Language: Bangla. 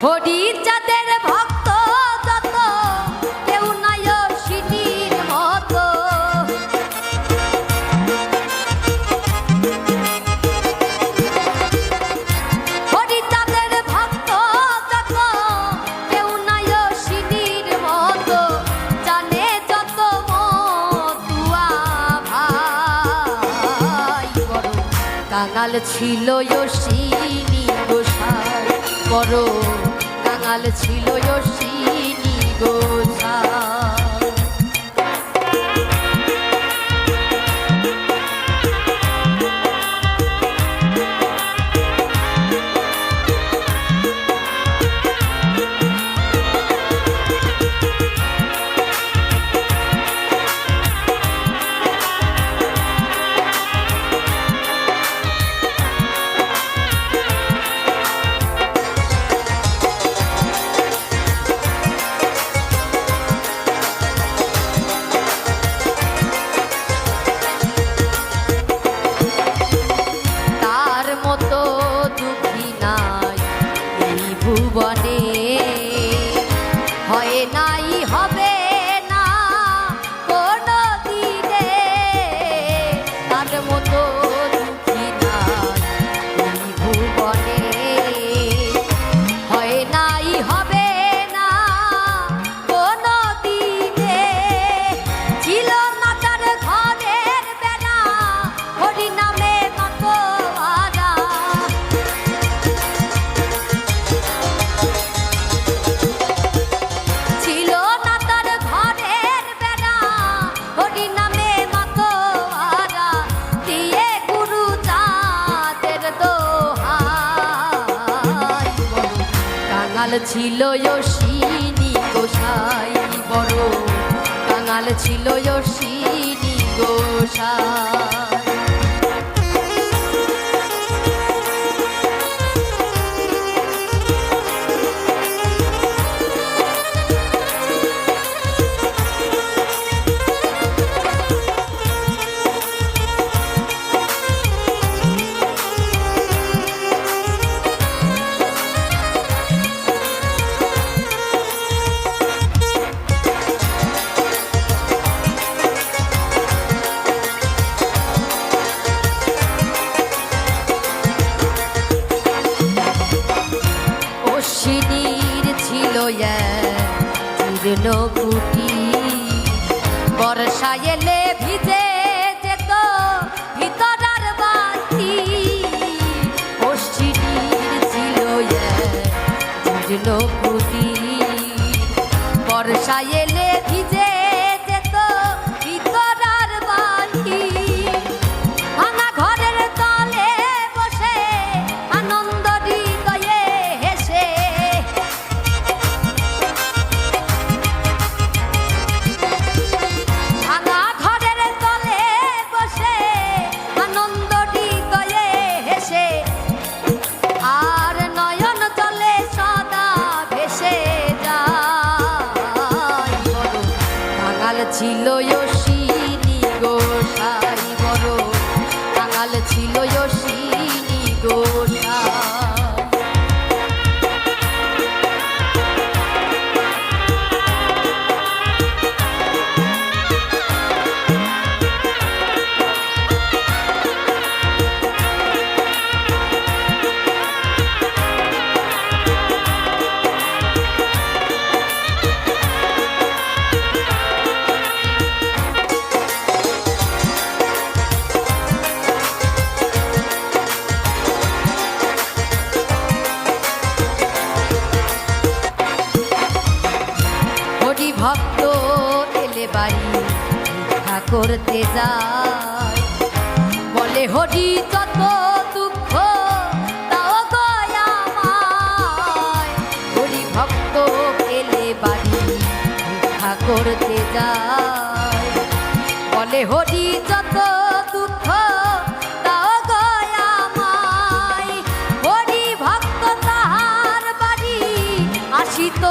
হরিচাঁদের ভক্ত যত কেউ নাই অশ্বিনীর মতো। হরিচাঁদের ভক্ত যত কেউ নাই অশ্বিনীর মতো। জানে যত মতুয়া ভাই বড় কাঙাল ছিল অশ্বিনী গোসাই, বড় কাঙাল ছিল অশ্বিনী গোসাই। ভুবনে হয় নাই হবে না কোনো দিনে, তার মতো দুঃখী নাই এই ভুবনে হয় নাই হবে না কোনো দিনে। ছিল না তার ঘরের বেড়া হরি নামে মাতোয়ারা, কাঙাল ছিল অশ্বিনী গোসাই, বড় কাঙাল ছিল অশ্বিনী গোসাই। অশ্বিনীর ছিল জীর্ণ কুটি, বর্ষা এলে ভিজে যেত ভিতরার বাতি। অশ্বিনীর ছিল জীর্ণ কুটি, বর্ষা এলে ভিজে যেত ভিতরার বাতি। ভাঙা ঘরের তলে বসে আনন্দ হৃদয়ে হেসে, ভাঙা ঘরের তলে বসে আনন্দ হৃদয়ে হেসে, আর নয়ন জলে সদা ভেসে যায়। বড় কাঙাল ছিল অশ্বিনী গোসাই, বড় কাঙাল ছিল অশ্বিনী গোসাই। ভক্ত এলে বাড়ি ভিক্ষা করতে যায়, বলে হরি যত দুঃখ তাও গয়ামায়। হরি ভক্ত এলে বাড়ি ভিক্ষা করতে যায়, বলে হরি যত দুঃখ তাও গয়ামায়। হরি ভক্ত তাহার বাড়ি আসিত